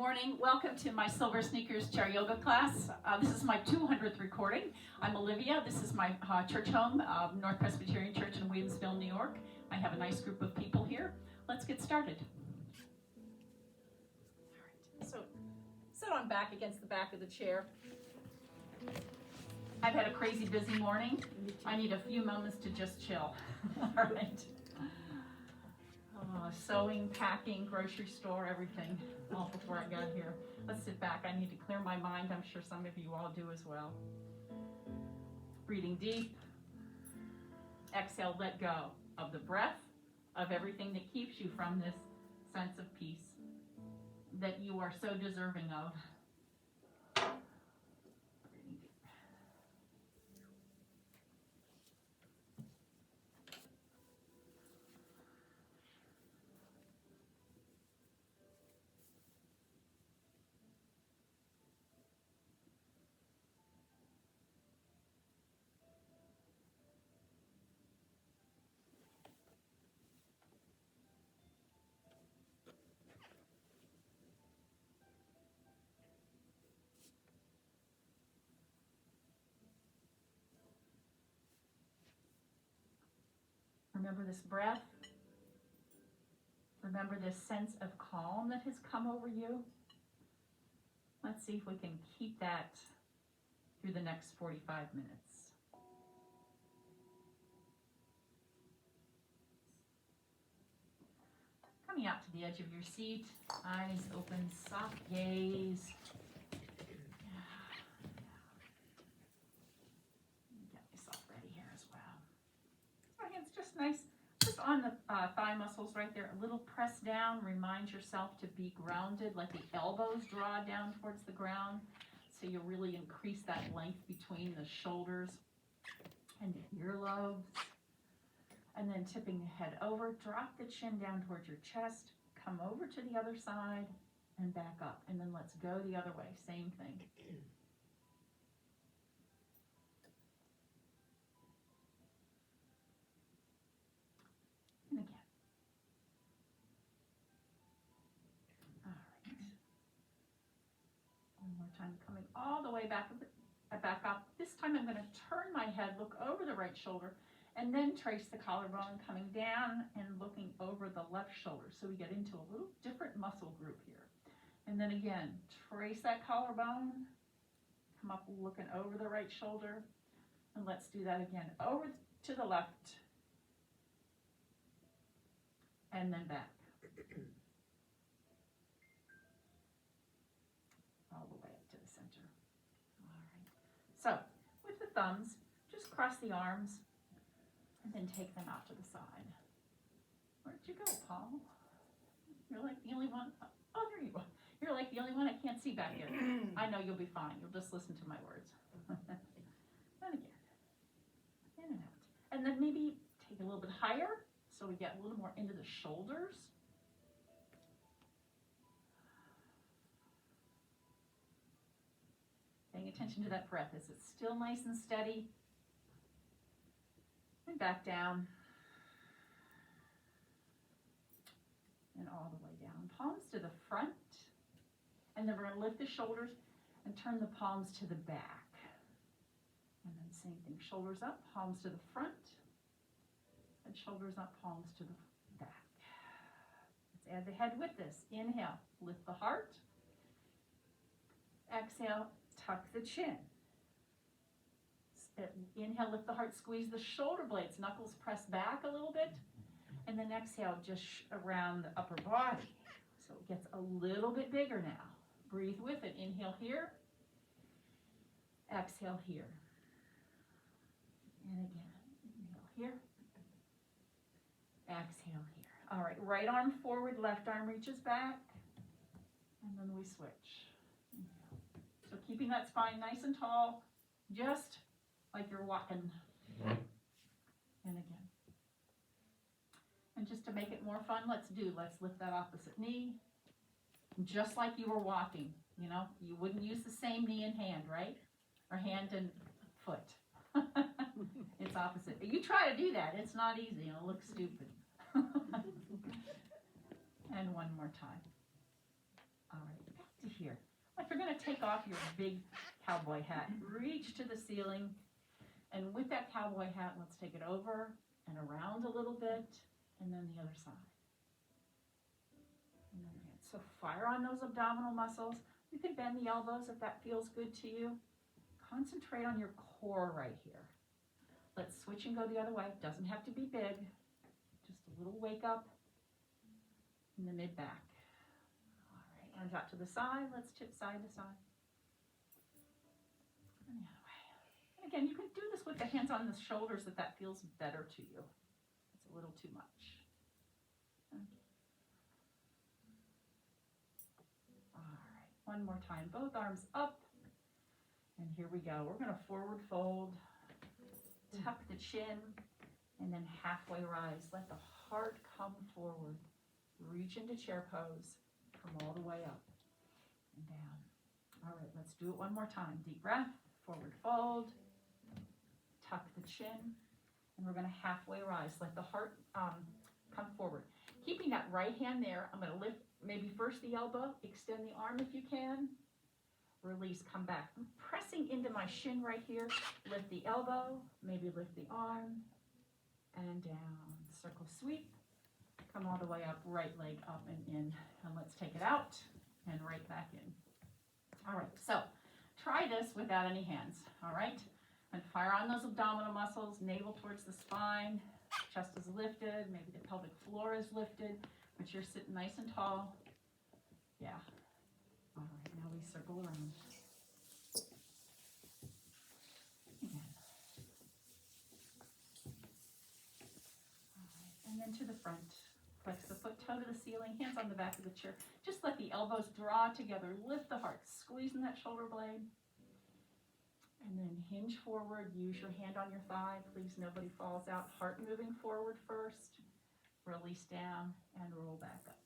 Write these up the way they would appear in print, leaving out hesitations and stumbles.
morning. Welcome to my SilverSneakers Chair Yoga class. This is my 200th recording. I'm Olivia. This is my church home, North Presbyterian Church in Williamsville, New York. I have a nice group of people here. Let's get started. All right. So sit on back against the back of the chair. I've had a crazy busy morning. I need a few moments to just chill. All right. Sewing, packing, grocery store, everything, all before I got here. Let's sit back. I need to clear my mind. I'm sure some of you all do as well. Breathing deep. Exhale, let go of the breath, of everything that keeps you from this sense of peace that you are so deserving of. Breathing deep. Remember this breath. Remember this sense of calm that has come over you. Let's see if we can keep that through the next 45 minutes. Coming out to the edge of your seat, eyes open, soft gaze. Get myself ready here as well. So hands just nice, just on the thigh muscles right there. A little press down. Remind yourself to be grounded, let the elbows draw down towards the ground. So you really increase that length between the shoulders and the earlobes. And then tipping the head over, drop the chin down towards your chest, come over to the other side and back up. And then let's go the other way, same thing. And again. All right. One more time, coming all the way back up. This time I'm going to turn my head, look over the right shoulder, and then trace the collarbone coming down and looking over the left shoulder. So we get into a little different muscle group here. And then again, trace that collarbone, come up looking over the right shoulder, and let's do that again. Over to the left, and then back. All the way up to the center. All right. So with the thumbs, just cross the arms, and then take them out to the side. Where'd you go, Paul? You're like the only one. Oh, there you are. You're like the only one I can't see back here. I know you'll be fine. You'll just listen to my words. And again. In and out. And then maybe take a little bit higher so we get a little more into the shoulders. Paying attention to that breath. Is it still nice and steady? And back down. And all the way down. Palms to the front. And then we're going to lift the shoulders and turn the palms to the back. And then same thing. Shoulders up, palms to the front. And shoulders up, palms to the back. Let's add the head with this. Inhale, lift the heart. Exhale, tuck the chin. Inhale, lift the heart, squeeze the shoulder blades, knuckles press back a little bit, and then exhale just around the upper body. So it gets a little bit bigger now. Breathe with it. Inhale here, exhale here. And again, inhale here, exhale here. All right, right arm forward, left arm reaches back, and then we switch. Inhale. So keeping that spine nice and tall, just like you're walking. And again. And just to make it more fun, let's lift that opposite knee. Just like you were walking, you know, you wouldn't use the same knee and hand, right? Or hand and foot. It's opposite. You try to do that. It's not easy. It'll look stupid. And one more time. All right. to here. Like you're going to take off your big cowboy hat. Reach to the ceiling. And with that cowboy hat, let's take it over and around a little bit. And then the other side. And then again. So fire on those abdominal muscles. You can bend the elbows if that feels good to you. Concentrate on your core right here. Let's switch and go the other way. Doesn't have to be big. Just a little wake up in the mid back. All right, arms out to the side. Let's tip side to side. And the other way. And again, you can do this with the hands on the shoulders if that feels better to you. It's a little too much. Okay. All right, one more time. Both arms up. And here we go. We're going to forward fold. Tuck the chin, and then halfway rise. Let the heart come forward. Reach into chair pose. Come all the way up and down. All right, let's do it one more time. Deep breath, forward fold. Tuck the chin, and we're going to halfway rise. Let the heart come forward. Keeping that right hand there, I'm going to lift maybe first the elbow, extend the arm if you can. Release, come back. I'm pressing into my shin right here. Lift the elbow, maybe lift the arm, and down. Circle sweep. Come all the way up, right leg up and in. And let's take it out and right back in. All right, so try this without any hands, all right? And fire on those abdominal muscles, navel towards the spine, chest is lifted, maybe the pelvic floor is lifted, but you're sitting nice and tall. Yeah. All right, now we circle around. Again. All right, and then to the front. Flex the foot toe to the ceiling, hands on the back of the chair. Just let the elbows draw together. Lift the heart, squeezing that shoulder blade. And then hinge forward. Use your hand on your thigh. Please, nobody falls out. Heart moving forward first. Release down and roll back up.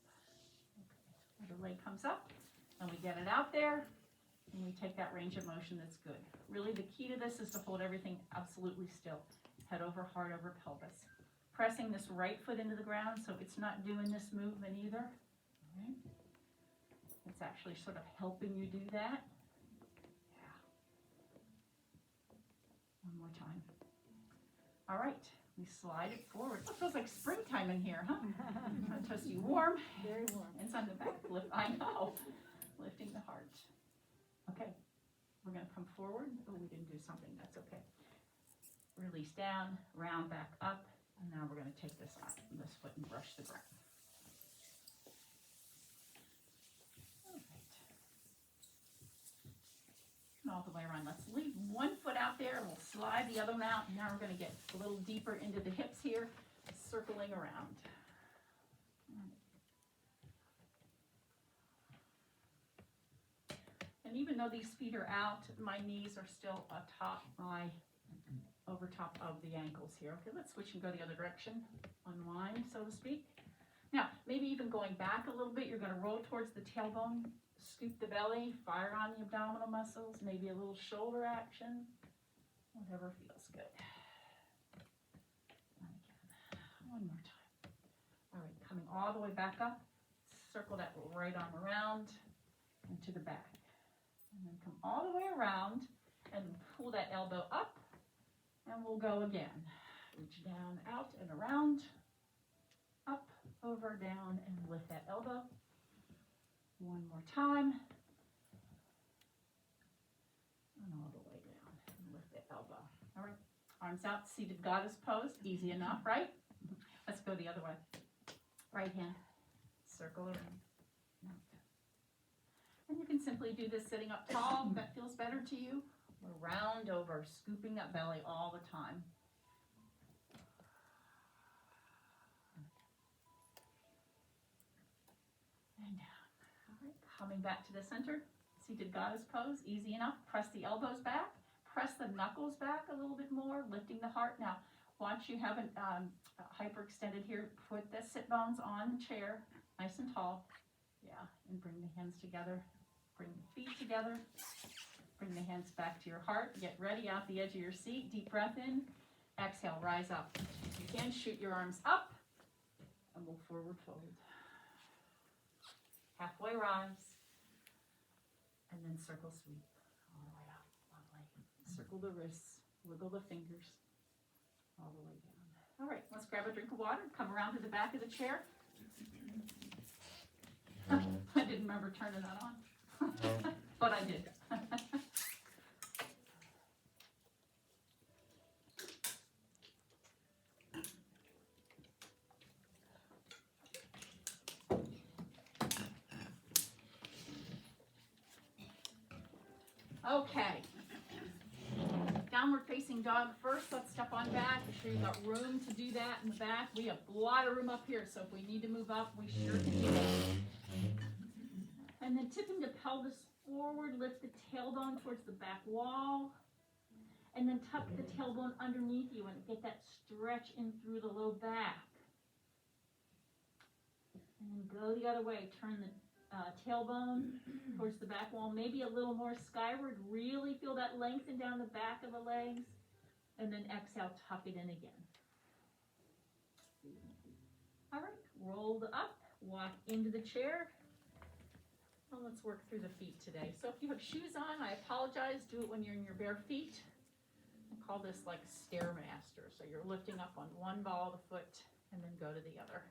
Okay. The leg comes up. And we get it out there, and we take that range of motion that's good. Really, the key to this is to hold everything absolutely still. Head over, heart over, pelvis. Pressing this right foot into the ground, so it's not doing this movement either. All right. It's actually sort of helping you do that. Yeah. One more time. All right. We slide it forward. It feels like springtime in here, huh? Toasty warm. Very warm. It's on the back. I know. Lifting the heart. Okay, we're going to come forward. Oh, we didn't do something. That's okay. Release down, round back up, and now we're going to take this foot and brush the ground. All right. And all the way around. Let's leave one foot out there, and we'll slide the other one out. And now we're going to get a little deeper into the hips here, circling around. And even though these feet are out, my knees are still over top of the ankles here. Okay, let's switch and go the other direction. Unwind, so to speak. Now, maybe even going back a little bit, you're going to roll towards the tailbone, scoop the belly, fire on the abdominal muscles, maybe a little shoulder action, whatever feels good. And again, one more time. All right, coming all the way back up, circle that right arm around and to the back. And then come all the way around and pull that elbow up, and we'll go again. Reach down, out, and around, up, over, down, and lift that elbow. One more time. And all the way down, and lift the elbow. All right, arms out, seated goddess pose, easy enough, right? Let's go the other way. Right hand, circle around. And you can simply do this sitting up tall if that feels better to you, or round over, scooping that belly all the time. And down. All right, coming back to the center, seated goddess pose, easy enough. Press the elbows back, press the knuckles back a little bit more, lifting the heart. Now, once you haven't hyperextended here, put the sit bones on the chair, nice and tall. Yeah, and bring the hands together, bring the feet together, bring the hands back to your heart. Get ready out the edge of your seat. Deep breath in, exhale, rise up. If you can, shoot your arms up, and we'll forward fold. Halfway rise. And then circle sweep all the way up. Lovely. Circle the wrists, wiggle the fingers all the way down. All right, let's grab a drink of water, come around to the back of the chair. I didn't remember turning that on, but I did. Okay. Downward facing dog first. Let's step on back. Make sure you've got room to do that in the back. We have a lot of room up here, so if we need to move up, we sure can do that. And then tipping the pelvis forward, lift the tailbone towards the back wall. And then tuck the tailbone underneath you and get that stretch in through the low back. And then go the other way. Turn the tailbone towards the back wall, maybe a little more skyward. Really feel that lengthen down the back of the legs. And then exhale, tuck it in again. All right, rolled up, walk into the chair. Well, let's work through the feet today. So if you have shoes on, I apologize. Do it when you're in your bare feet. I call this like Stairmaster. So you're lifting up on one ball of the foot and then go to the other.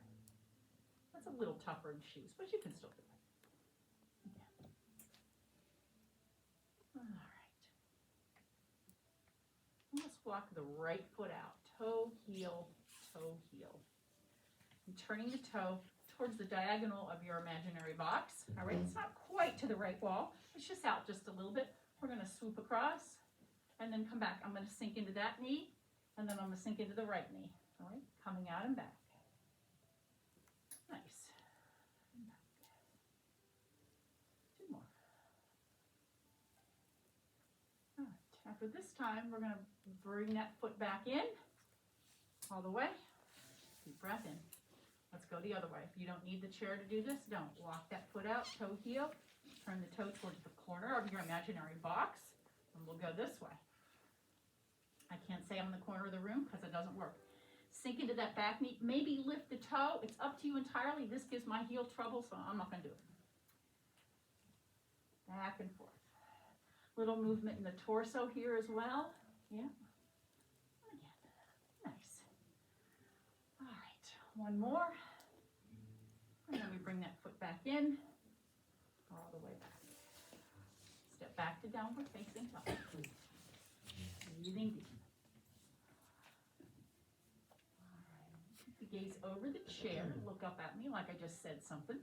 That's a little tougher in shoes, but you can still do it. All right. Let's walk the right foot out. Toe, heel, toe, heel. And turning the toe towards the diagonal of your imaginary box. All right, it's not quite to the right wall. It's just out just a little bit. We're going to swoop across and then come back. I'm going to sink into that knee, and then I'm going to sink into the right knee. All right, coming out and back. Nice. Two more. All right, after this time, we're going to bring that foot back in all the way. Deep breath in. Let's go the other way. If you don't need the chair to do this, don't. Walk that foot out, toe, heel. Turn the toe towards the corner of your imaginary box, and we'll go this way. I can't say I'm in the corner of the room because it doesn't work. Sink into that back knee. Maybe lift the toe. It's up to you entirely. This gives my heel trouble, so I'm not going to do it. Back and forth. Little movement in the torso here as well. Yeah. Again. Nice. All right. One more. And then we bring that foot back in. All the way back. Step back to downward facing dog. Breathing deep. Gaze over the chair, look up at me like I just said something.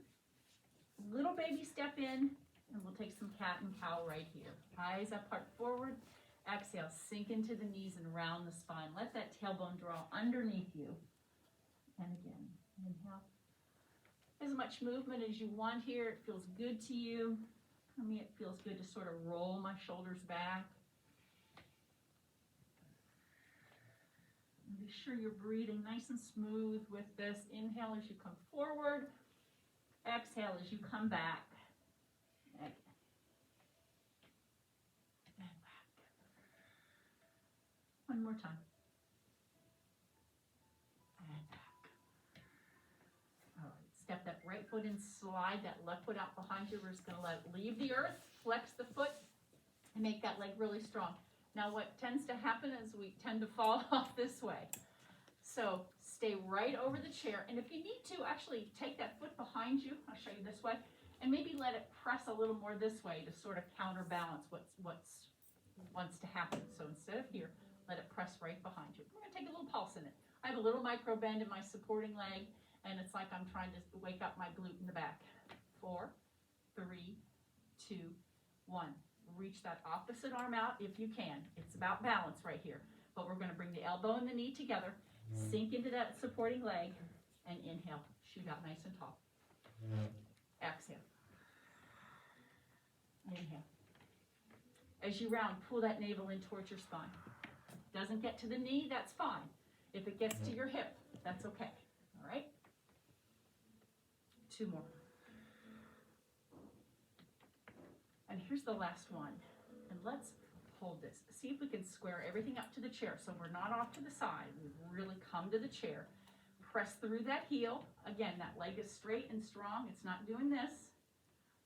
Little baby step in, and we'll take some cat and cow right here. Eyes up, heart forward. Exhale, sink into the knees and round the spine. Let that tailbone draw underneath you. And again, inhale. As much movement as you want here. It feels good to you. For me, it feels good to sort of roll my shoulders back. Be sure you're breathing nice and smooth with this. Inhale as you come forward. Exhale as you come back. Again. And back. One more time. And back. All right. Step that right foot in, slide that left foot out behind you. We're just going to let it leave the earth. Flex the foot and make that leg really strong. Now what tends to happen is we tend to fall off this way. So stay right over the chair. And if you need to, actually take that foot behind you. I'll show you this way. And maybe let it press a little more this way to sort of counterbalance what's wants to happen. So instead of here, let it press right behind you. We're going to take a little pulse in it. I have a little micro bend in my supporting leg, and it's like I'm trying to wake up my glute in the back. 4, 3, 2, 1. Reach that opposite arm out if you can. It's about balance right here. But we're going to bring the elbow and the knee together, sink into that supporting leg, and inhale. Shoot out nice and tall. Exhale. Inhale. As you round, pull that navel in towards your spine. Doesn't get to the knee, that's fine. If it gets to your hip, that's okay. All right? 2 more. And here's the last one. And let's hold this. See if we can square everything up to the chair so we're not off to the side. We've really come to the chair. Press through that heel. Again, that leg is straight and strong. It's not doing this.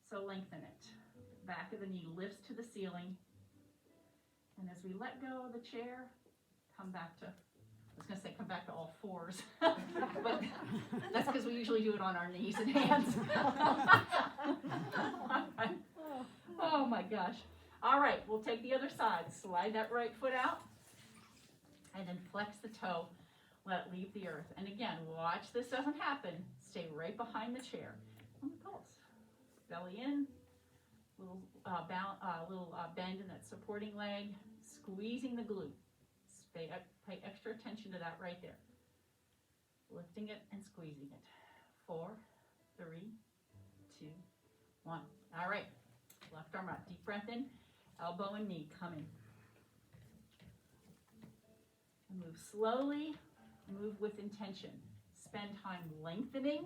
So lengthen it. Back of the knee lifts to the ceiling. And as we let go of the chair, come back to, I was going to say come back to all fours, but that's because we usually do it on our knees and hands. Oh my gosh. All right, we'll take the other side. Slide that right foot out and then flex the toe. Let it leave the earth. And again, watch this doesn't happen. Stay right behind the chair. On the pulse. Belly in. Little bend in that supporting leg. Squeezing the glute. Pay extra attention to that right there. Lifting it and squeezing it. 4, 3, 2, 1. All right. Left arm up. Deep breath in. Elbow and knee coming. Move slowly. Move with intention. Spend time lengthening.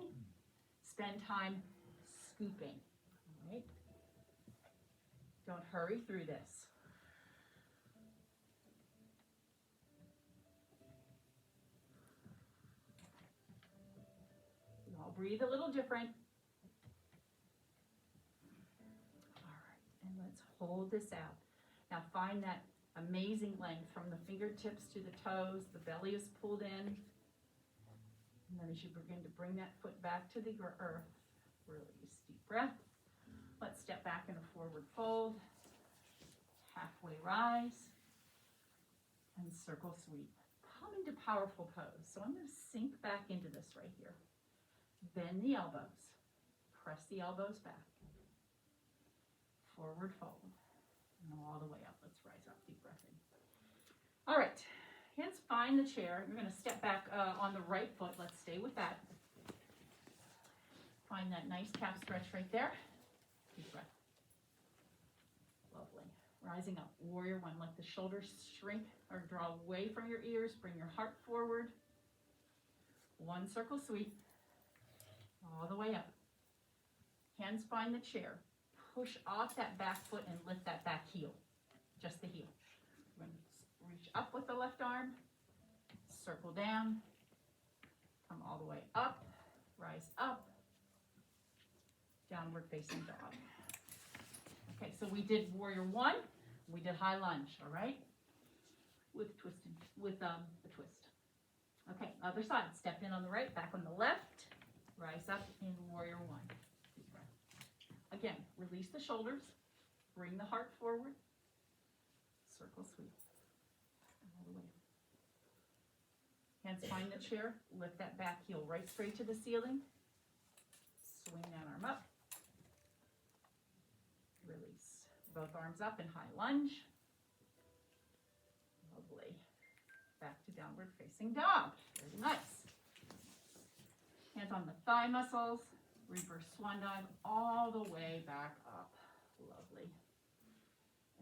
Spend time scooping. All right? Don't hurry through this. We all breathe a little different. All right, and let's hold this out. Now find that amazing length from the fingertips to the toes. The belly is pulled in. And then as you begin to bring that foot back to the earth, release. Deep breath. Let's step back in a forward fold. Halfway rise. And circle sweep. Come into powerful pose. So I'm going to sink back into this right here. Bend the elbows. Press the elbows back. Forward fold. And all the way up. Let's rise up. Deep breath in. All right. Hands find the chair. You're going to step back on the right foot. Let's stay with that. Find that nice calf stretch right there. Deep breath. Lovely. Rising up. Warrior one. Let the shoulders shrink or draw away from your ears. Bring your heart forward. One circle sweep. All the way up. Hands find the chair. Push off that back foot and lift that back heel. Just the heel. We're going to reach up with the left arm. Circle down. Come all the way up. Rise up. Downward facing dog. Okay, so we did warrior one. We did high lunge, all right? With twisted, with the twist. Okay, other side. Step in on the right, back on the left. Rise up in warrior one. Deep breath. Again, release the shoulders. Bring the heart forward. Circle sweep. All the way. Hands find the chair. Lift that back heel right straight to the ceiling. Swing that arm up. Release. Both arms up in high lunge. Lovely. Back to downward facing dog. Very nice. Hands on the thigh muscles. Reverse swan dive all the way back up. Lovely.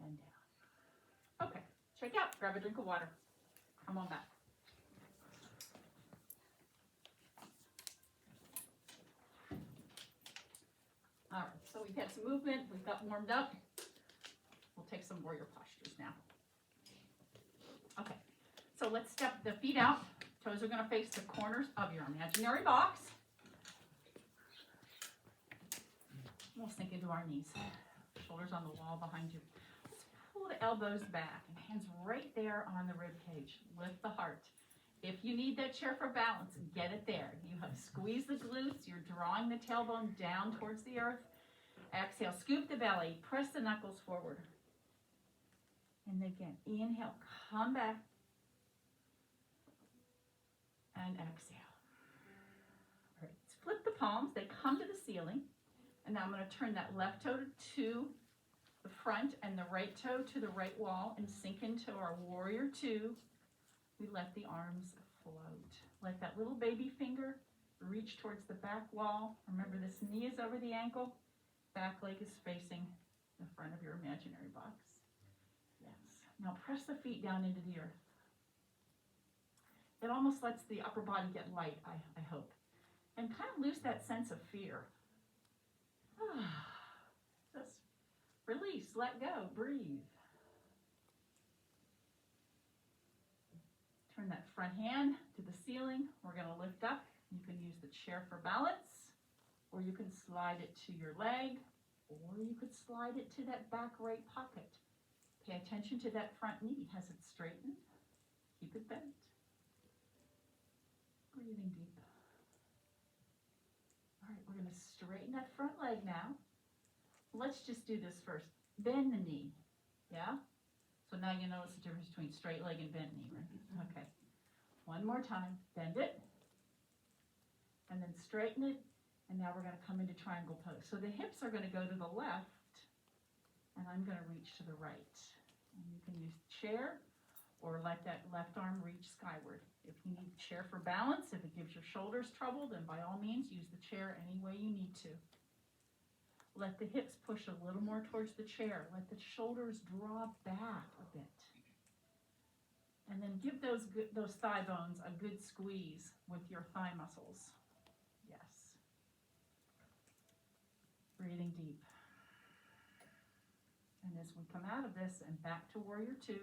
And down. Okay. Check out. Grab a drink of water. Come on back. All right. So we've had some movement. We've got warmed up. We'll take some warrior postures now. Okay. So let's step the feet out. Toes are going to face the corners of your imaginary box. We'll sink into our knees. Shoulders on the wall behind you. Let's pull the elbows back and hands right there on the rib cage. Lift the heart. If you need that chair for balance, get it there. You have squeezed the glutes. You're drawing the tailbone down towards the earth. Exhale. Scoop the belly. Press the knuckles forward. And again, inhale. Come back. And exhale. All right. Let's flip the palms. They come to the ceiling. And now I'm going to turn that left toe to the front and the right toe to the right wall and sink into our warrior two. We let the arms float. Let that little baby finger reach towards the back wall. Remember, this knee is over the ankle. Back leg is facing the front of your imaginary box. Yes. Now press the feet down into the earth. It almost lets the upper body get light, I hope. And kind of lose that sense of fear. Just release, let go, breathe. Turn that front hand to the ceiling. We're going to lift up. You can use the chair for balance, or you can slide it to your leg. Or you could slide it to that back right pocket. Pay attention to that front knee. Has it straightened? Keep it bent. Breathing deep. All right, we're going to straighten that front leg now. Let's just do this first. Bend the knee. Yeah? So now you notice the difference between straight leg and bent knee, right? Okay. One more time. Bend it. And then straighten it. And now we're going to come into triangle pose. So the hips are going to go to the left. And I'm going to reach to the right. And you can use chair or let that left arm reach skyward. If you need the chair for balance, if it gives your shoulders trouble, then by all means use the chair any way you need to. Let the hips push a little more towards the chair. Let the shoulders drop back a bit. And then give those thigh bones a good squeeze with your thigh muscles. Yes. Breathing deep. And as we come out of this and back to warrior two,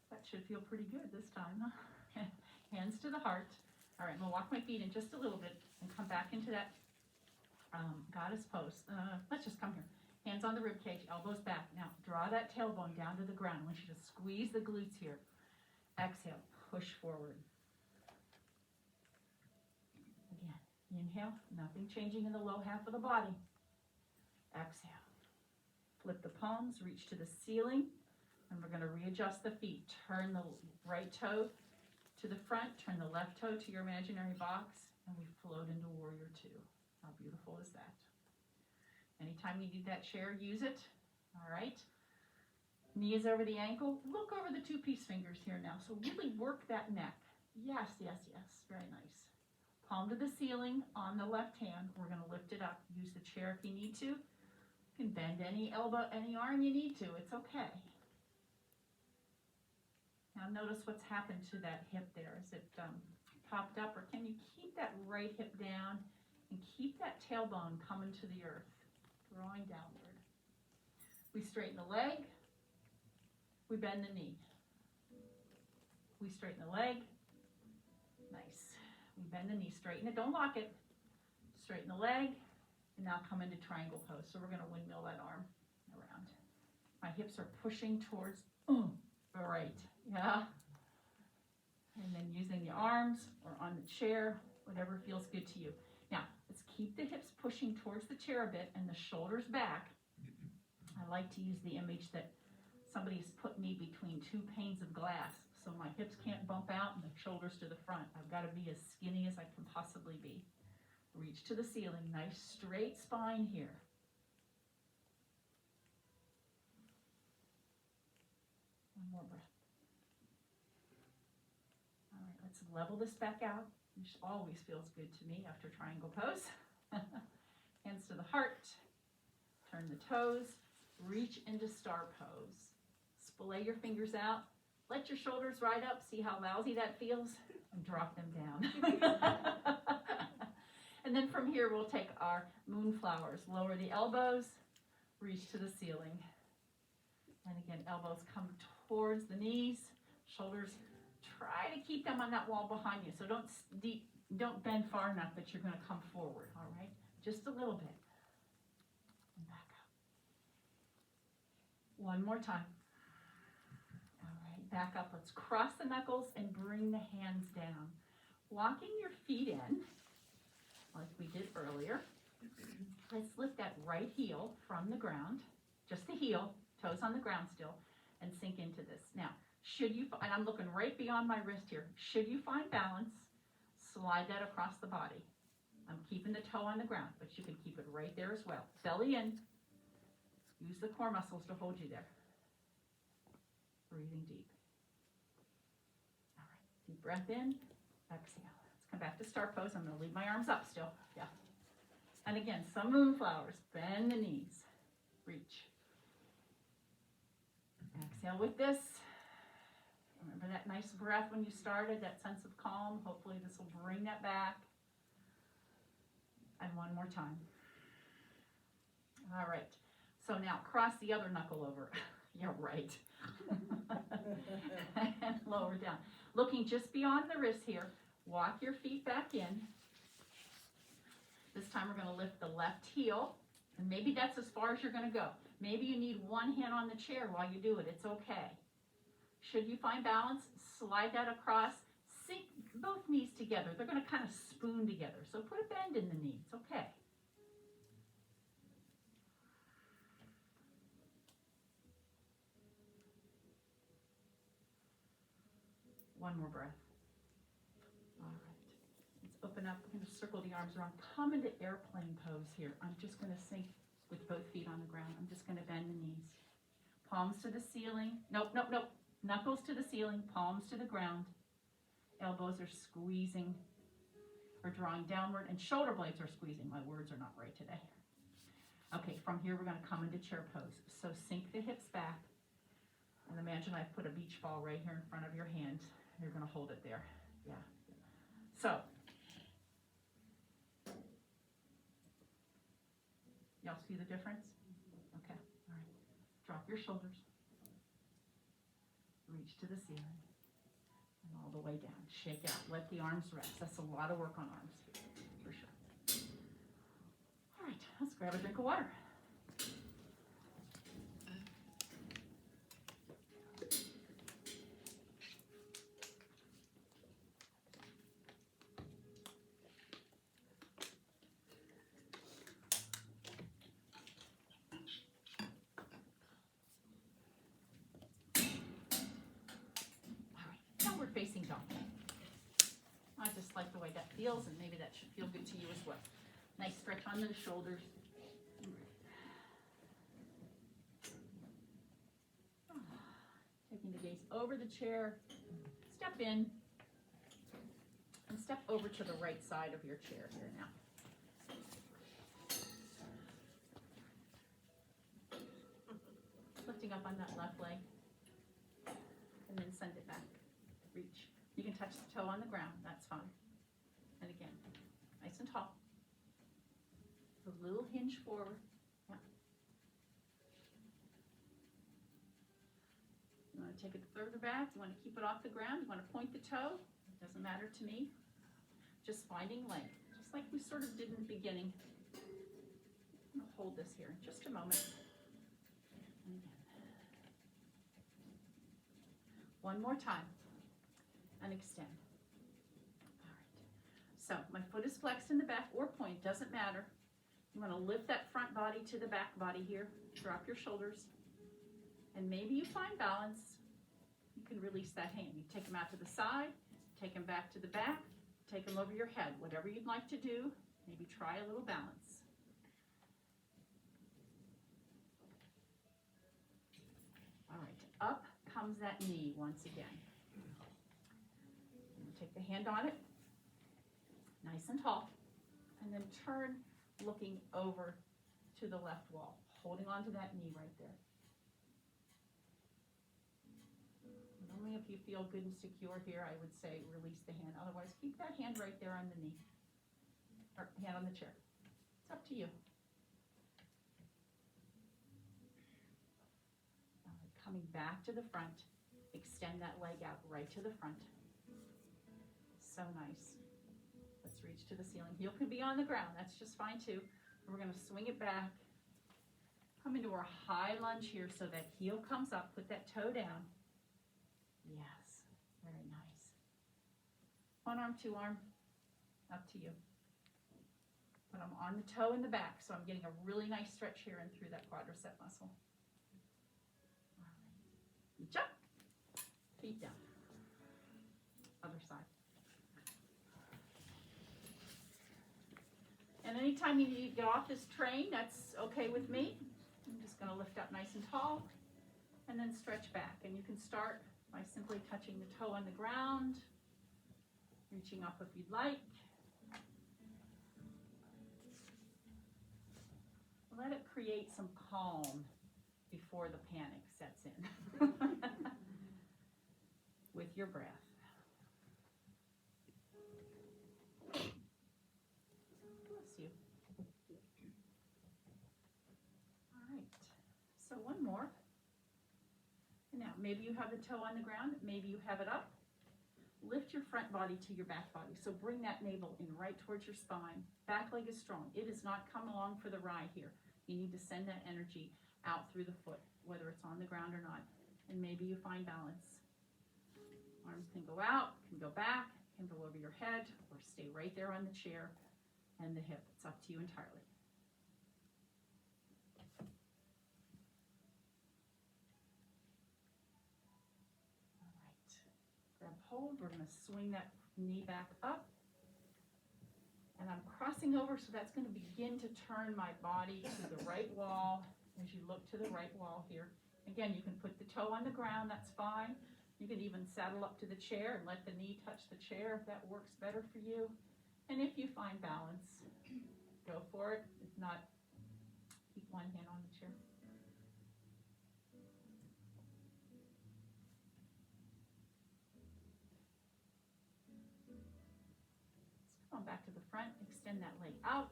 that should feel pretty good this time, huh? Hands to the heart. All right, I'm gonna walk my feet in just a little bit and come back into that goddess pose. Let's just come here. Hands on the rib cage, elbows back. Now draw that tailbone down to the ground. I want you to squeeze the glutes here. Exhale, push forward. Again, inhale, nothing changing in the low half of the body. Exhale. Flip the palms, reach to the ceiling, and we're going to readjust the feet. Turn the right toe to the front, turn the left toe to your imaginary box, and we float into warrior two. How beautiful is that? Anytime you need that chair, use it. All right. Knee is over the ankle. Look over the two-piece fingers here now. So really work that neck. Yes, yes, yes. Very nice. Palm to the ceiling on the left hand. We're going to lift it up. Use the chair if you need to. You can bend any elbow, any arm you need to. It's okay. Now notice what's happened to that hip there. Is it popped up, or can you keep that right hip down and keep that tailbone coming to the earth, drawing downward? We straighten the leg. We bend the knee. We straighten the leg. Nice. We bend the knee, straighten it. Don't lock it. Straighten the leg. And now come into triangle pose. So we're going to windmill that arm around. My hips are pushing towards the right. Yeah. And then using the arms or on the chair, whatever feels good to you. Now, let's keep the hips pushing towards the chair a bit and the shoulders back. I like to use the image that somebody's put me between two panes of glass. So my hips can't bump out and the shoulders to the front. I've got to be as skinny as I can possibly be. Reach to the ceiling. Nice straight spine here. One more breath. All right, let's level this back out, which always feels good to me after triangle pose. Hands to the heart. Turn the toes. Reach into star pose. Splay your fingers out. Let your shoulders ride up. See how lousy that feels? And drop them down. And then from here, we'll take our moonflowers. Lower the elbows. Reach to the ceiling. And again, elbows come towards the knees. Shoulders, try to keep them on that wall behind you. So don't bend far enough that you're going to come forward, all right? Just a little bit. And back up. One more time. All right, back up. Let's cross the knuckles and bring the hands down. Walking your feet in, like we did earlier. Let's lift that right heel from the ground, just the heel, toes on the ground still, and sink into this. Now, and I'm looking right beyond my wrist here. Should you find balance, slide that across the body. I'm keeping the toe on the ground, but you can keep it right there as well. Belly in. Use the core muscles to hold you there. Breathing deep. All right, deep breath in, exhale. Let's come back to star pose. I'm going to leave my arms up still. Yeah. And again, some moonflowers. Bend the knees. Reach. Exhale with this. Remember that nice breath when you started, that sense of calm. Hopefully this will bring that back. And one more time. All right. So now cross the other knuckle over. Yeah, right. And lower down. Looking just beyond the wrist here. Walk your feet back in. This time we're going to lift the left heel And maybe that's as far as you're gonna go. Maybe you need one hand on the chair while you do it. It's okay. Should you find balance, slide that across, sink both knees together. They're gonna kind of spoon together. So put a bend in the knee, it's okay. One more breath. All right, let's open up. I'm gonna circle the arms around. Come into airplane pose here. I'm just gonna sink with both feet on the ground. I'm just gonna bend the knees. Palms to the ceiling. Nope, nope, nope. Knuckles to the ceiling, palms to the ground. Elbows are squeezing or drawing downward, and shoulder blades are squeezing. My words are not right today. Okay, from here we're gonna come into chair pose. So sink the hips back, and imagine I've put a beach ball right here in front of your hand. You're gonna hold it there, yeah. So, y'all see the difference? Okay, all right. Drop your shoulders. Reach to the ceiling. And all the way down. Shake out. Let the arms rest. That's a lot of work on arms, for sure. All right, let's grab a drink of water. Facing dog. I just like the way that feels, and maybe that should feel good to you as well. Nice stretch on the shoulders. Taking the gaze over the chair, step in, and step over to the right side of your chair here now. Lifting up on that left leg, and then send it back. Reach. You can touch the toe on the ground, that's fine. And again, nice and tall. A little hinge forward. Yeah. You want to take it further back, you want to keep it off the ground, you want to point the toe, it doesn't matter to me. Just finding length, just like we sort of did in the beginning. I'm going to hold this here in just a moment. And again. One more time. And extend. All right. So my foot is flexed in the back or point, doesn't matter. You want to lift that front body to the back body here. Drop your shoulders. And maybe you find balance. You can release that hand. You take them out to the side, take them back to the back, take them over your head. Whatever you'd like to do, maybe try a little balance. All right. Up comes that knee once again. Take the hand on it, nice and tall, and then turn looking over to the left wall, holding on to that knee right there. And only if you feel good and secure here, I would say release the hand. Otherwise, keep that hand right there on the knee, or hand on the chair. It's up to you. Coming back to the front, extend that leg out right to the front. So nice. Let's reach to the ceiling. Heel can be on the ground. That's just fine too. We're going to swing it back. Come into our high lunge here so that heel comes up. Put that toe down. Yes. Very nice. One arm, two arm. Up to you. But I'm on the toe in the back, so I'm getting a really nice stretch here and through that quadricep muscle. All right. Reach up. Feet down. Other side. And anytime you need to get off this train, that's okay with me. I'm just going to lift up nice and tall and then stretch back. And you can start by simply touching the toe on the ground, reaching up if you'd like. Let it create some calm before the panic sets in with your breath. So one more. And now, maybe you have the toe on the ground, maybe you have it up. Lift your front body to your back body. So bring that navel in right towards your spine. Back leg is strong. It is not come along for the ride here. You need to send that energy out through the foot, whether it's on the ground or not. And maybe you find balance. Arms can go out, can go back, can go over your head, or stay right there on the chair and the hip. It's up to you entirely. All right. Grab hold. We're going to swing that knee back up. And I'm crossing over, so that's going to begin to turn my body to the right wall as you look to the right wall here. Again, you can put the toe on the ground, that's fine. You can even saddle up to the chair and let the knee touch the chair if that works better for you. And if you find balance, go for it. If not, keep one hand on the chair. Come on back to the front, extend that leg out.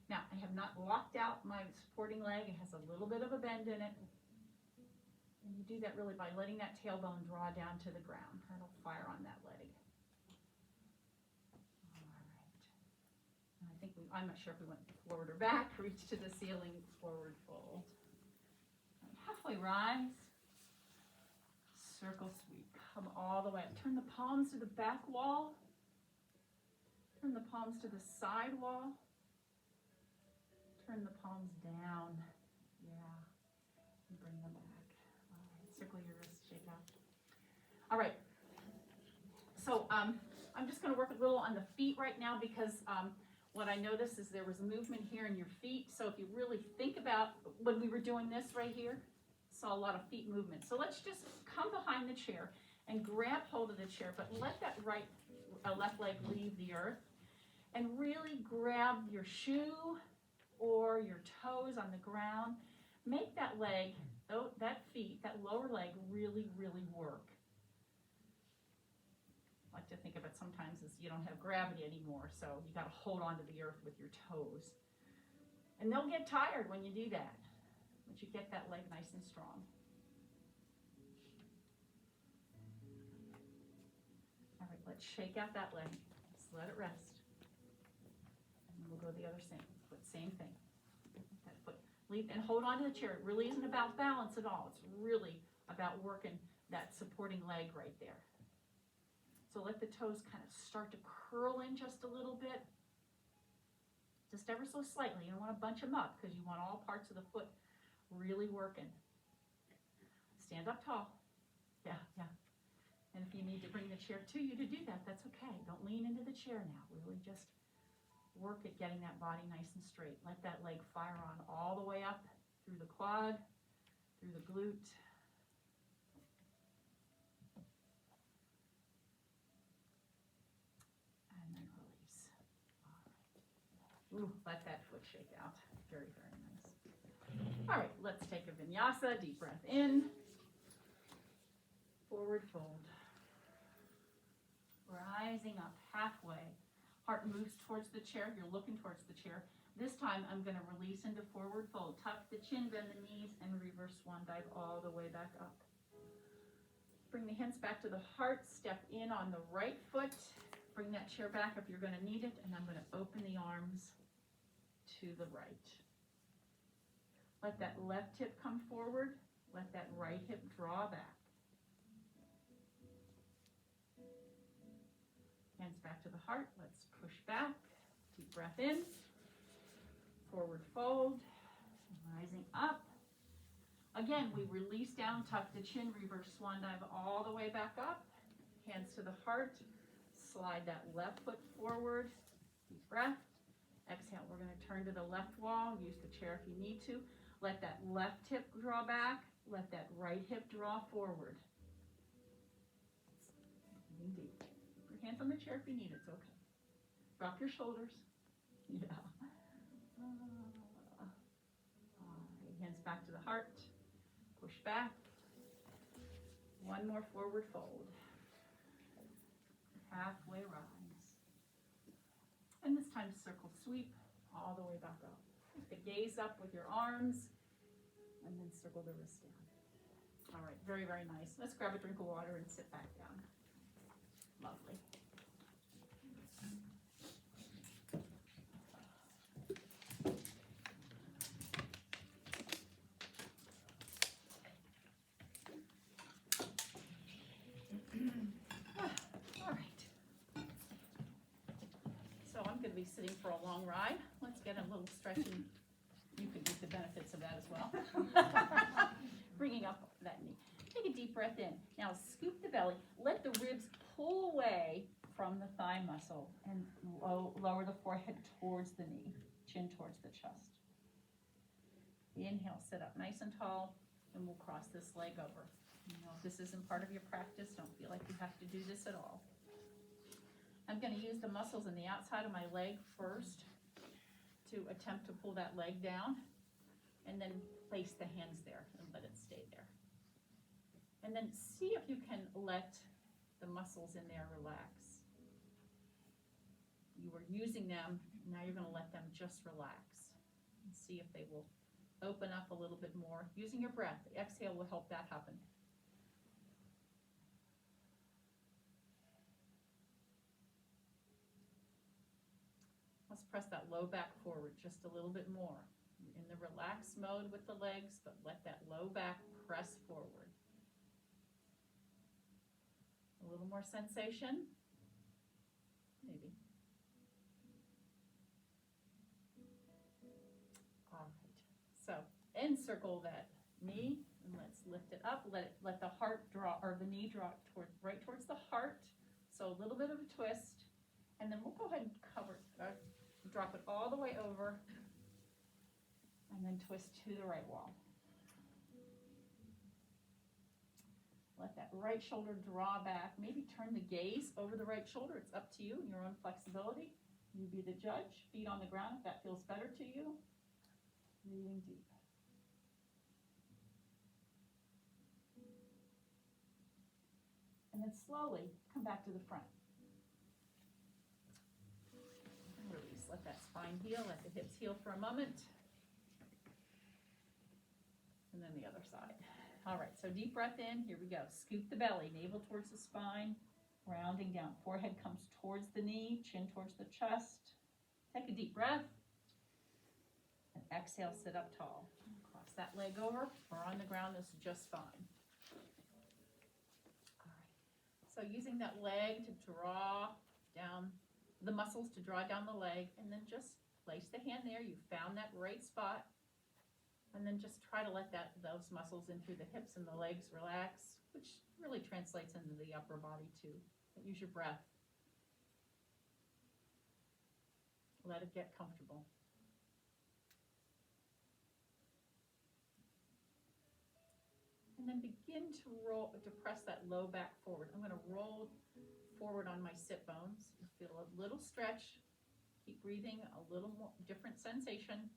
Now, I have not locked out my supporting leg. It has a little bit of a bend in it. And you do that really by letting that tailbone draw down to the ground. That'll fire on that leg. All right. And I think I'm not sure if we went forward or back. Reach to the ceiling, forward fold. Halfway rise. Circle sweep. Come all the way up. Turn the palms to the back wall. Turn the palms to the side wall. Turn the palms down. Yeah. And bring them back. All right. Circle your wrists, shake out. All right. So I'm just going to work a little on the feet right now because what I noticed is there was movement here in your feet. So if you really think about when we were doing this right here, saw a lot of feet movement. So let's just come behind the chair and grab hold of the chair, but let that left leg leave the earth and really grab your shoe or your toes on the ground. Make that leg, that feet, that lower leg really, really work. I like to think of it sometimes as you don't have gravity anymore, so you got to hold on to the earth with your toes. And they'll get tired when you do that, but you get that leg nice and strong. All right, let's shake out that leg. Just let it rest. And we'll go the other same. Same thing. That foot. Leave and hold on to the chair. It really isn't about balance at all. It's really about working that supporting leg right there. So let the toes kind of start to curl in just a little bit. Just ever so slightly. You don't want to bunch them up because you want all parts of the foot really working. Stand up tall. Yeah, yeah. And if you need to bring the chair to you to do that, that's okay. Don't lean into the chair now. Really just work at getting that body nice and straight. Let that leg fire on all the way up through the quad, through the glute. And then release. All right. Ooh, let that foot shake out. Very, very nice. All right, let's take a vinyasa. Deep breath in. Forward fold. Rising up halfway. Heart moves towards the chair. You're looking towards the chair. This time I'm going to release into forward fold. Tuck the chin, bend the knees, and reverse swan dive all the way back up. Bring the hands back to the heart. Step in on the right foot. Bring that chair back if you're going to need it. And I'm going to open the arms to the right. Let that left hip come forward. Let that right hip draw back. Hands back to the heart. Let's push back. Deep breath in. Forward fold. Rising up. Again, we release down, tuck the chin, reverse swan dive all the way back up. Hands to the heart. Slide that left foot forward. Deep breath. Exhale. We're going to turn to the left wall. Use the chair if you need to. Let that left hip draw back. Let that right hip draw forward. Indeed. Hands on the chair if you need it, it's okay. Drop your shoulders. Yeah. Hands back to the heart. Push back. One more forward fold. Halfway rise. And this time circle sweep all the way back up. Take the gaze up with your arms and then circle the wrist down. All right, very, very nice. Let's grab a drink of water and sit back down. Lovely. be sitting for a long ride. Let's get a little stretching. You could get the benefits of that as well. Bringing up that knee. Take a deep breath in. Now scoop the belly. Let the ribs pull away from the thigh muscle and lower the forehead towards the knee, chin towards the chest. Inhale, sit up nice and tall, and we'll cross this leg over. You know, if this isn't part of your practice, don't feel like you have to do this at all. I'm going to use the muscles in the outside of my leg first to attempt to pull that leg down, and then place the hands there and let it stay there. And then see if you can let the muscles in there relax. You were using them, now you're going to let them just relax. And see if they will open up a little bit more. Using your breath, the exhale will help that happen. Let's press that low back forward just a little bit more. You're in the relaxed mode with the legs, but let that low back press forward. A little more sensation, maybe. All right, so encircle that knee and let's lift it up. Let the heart drop, or the knee drop right towards the heart. So a little bit of a twist, and then we'll go ahead and drop it all the way over, and then twist to the right wall. Let that right shoulder draw back. Maybe turn the gaze over the right shoulder. It's up to you, your own flexibility. You be the judge. Feet on the ground if that feels better to you. Breathing deep. And then slowly come back to the front. And release. Let that spine heal. Let the hips heal for a moment. And then the other side. All right, so deep breath in. Here we go. Scoop the belly, navel towards the spine, rounding down. Forehead comes towards the knee, chin towards the chest. Take a deep breath. And exhale, sit up tall. Cross that leg over or on the ground is just fine. All right, so using that leg to draw down, the muscles to draw down the leg, and then just place the hand there. You found that right spot. And then just try to let those muscles in through the hips and the legs relax, which really translates into the upper body too. But use your breath. Let it get comfortable. And then begin to press that low back forward. I'm going to roll forward on my sit bones. You feel a little stretch. Keep breathing, a little more different sensation.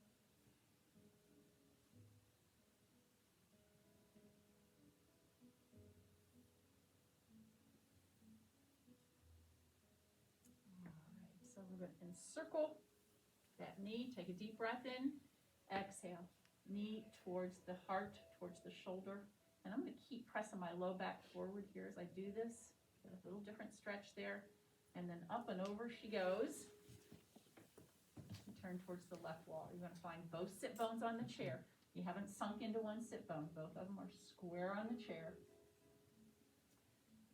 So we're going to encircle that knee. Take a deep breath in. Exhale. Knee towards the heart, towards the shoulder. And I'm going to keep pressing my low back forward here as I do this. Get a little different stretch there. And then up and over she goes. And turn towards the left wall. You're going to find both sit bones on the chair. You haven't sunk into one sit bone. Both of them are square on the chair.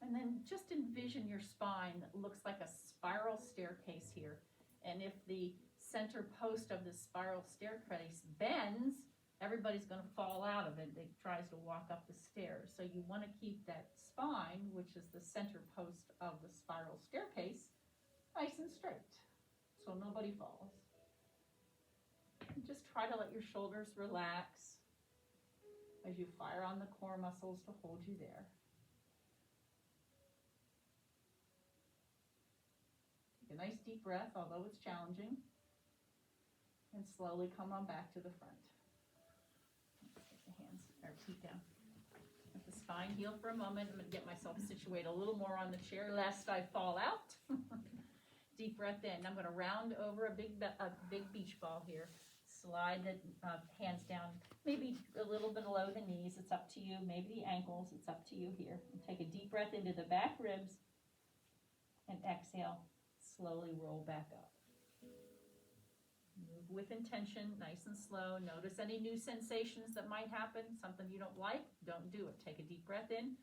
And then just envision your spine that looks like a spiral staircase here. And if the center post of the spiral staircase bends, everybody's going to fall out of it that tries to walk up the stairs. So you want to keep that spine, which is the center post of the spiral staircase, nice and straight so nobody falls. And just try to let your shoulders relax as you fire on the core muscles to hold you there. A nice deep breath, although it's challenging, and slowly come on back to the front. Put the hands or feet down. Let the spine heal for a moment. I'm going to get myself situated a little more on the chair lest I fall out. Deep breath in. I'm going to round over a big beach ball here. Slide the hands down, maybe a little bit below the knees. It's up to you. Maybe the ankles. It's up to you here. And take a deep breath into the back ribs and exhale. Slowly roll back up. Move with intention, nice and slow. Notice any new sensations that might happen, something you don't like, don't do it. Take a deep breath in.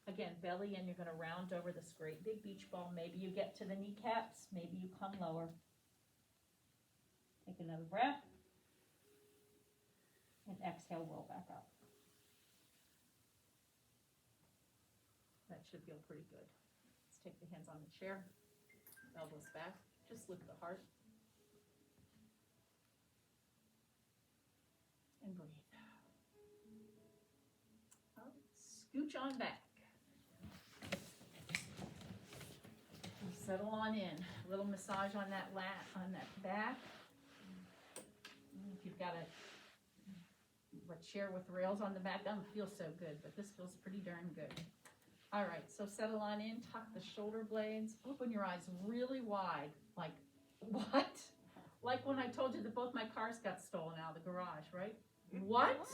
Again, belly in, you're going to round over this great big beach ball. Maybe you get to the kneecaps, maybe you come lower. another breath. And exhale, roll back up. That should feel pretty good. Let's take the hands on the chair, elbows back, just lift the heart. And breathe. Scooch on back. Settle on in. A little massage on that back. If you've got a chair with rails on the back, doesn't feel so good, but this feels pretty darn good. All right, so settle on in, tuck the shoulder blades, open your eyes really wide. Like, what? Like when I told you that both my cars got stolen out of the garage, right? What?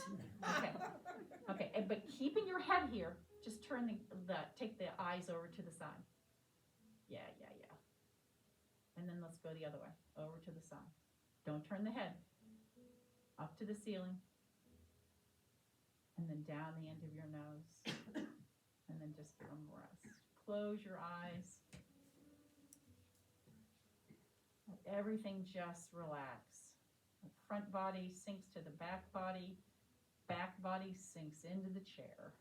Okay, but keeping your head here, just turn take the eyes over to the side. Yeah. And then let's go the other way, over to the side. Don't turn the head. Up to the ceiling. And then down the end of your nose. And then just rest. Close your eyes. Let everything just relax. The front body sinks to the back body sinks into the chair.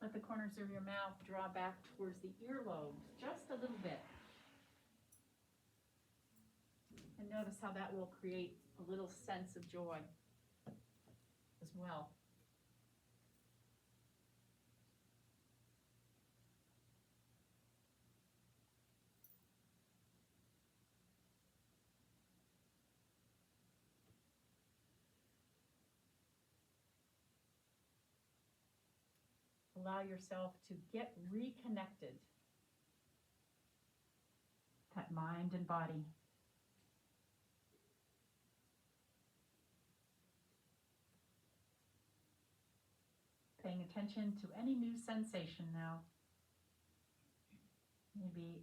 Let the corners of your mouth draw back towards the earlobes, just a little bit. And notice how that will create a little sense of joy as well. Allow yourself to get reconnected. That mind and body. Paying attention to any new sensation now. Maybe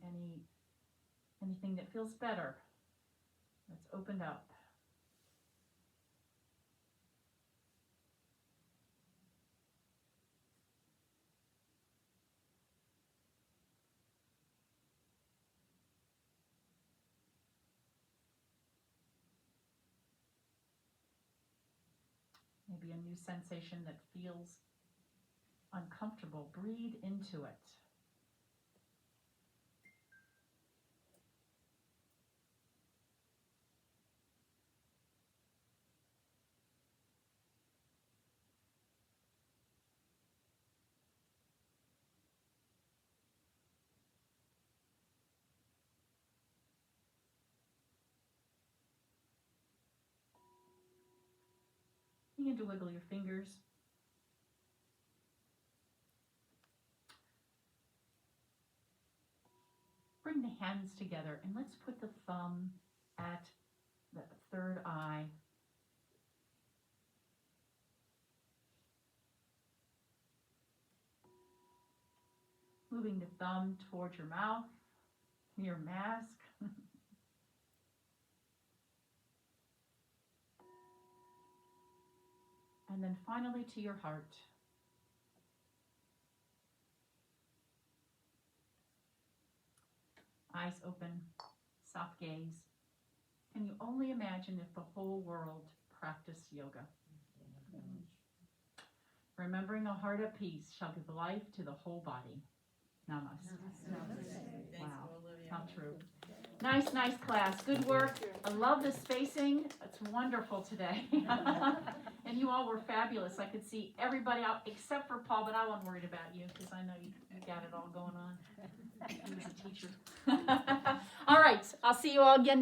anything that feels better, that's opened up. Maybe a new sensation that feels uncomfortable. Breathe into it. Begin to wiggle your fingers. Bring the hands together and let's put the thumb at the third eye. Moving the thumb towards your mouth, your mask. And then finally to your heart. Eyes open, soft gaze. Can you only imagine if the whole world practiced yoga? Remembering a heart at peace shall give life to the whole body. Namaste. Namaste. Wow, how true. Nice class. Good work. I love the spacing. It's wonderful today. And you all were fabulous. I could see everybody out except for Paul, but I wasn't worried about you because I know you got it all going on. He was a teacher. I'll see you all again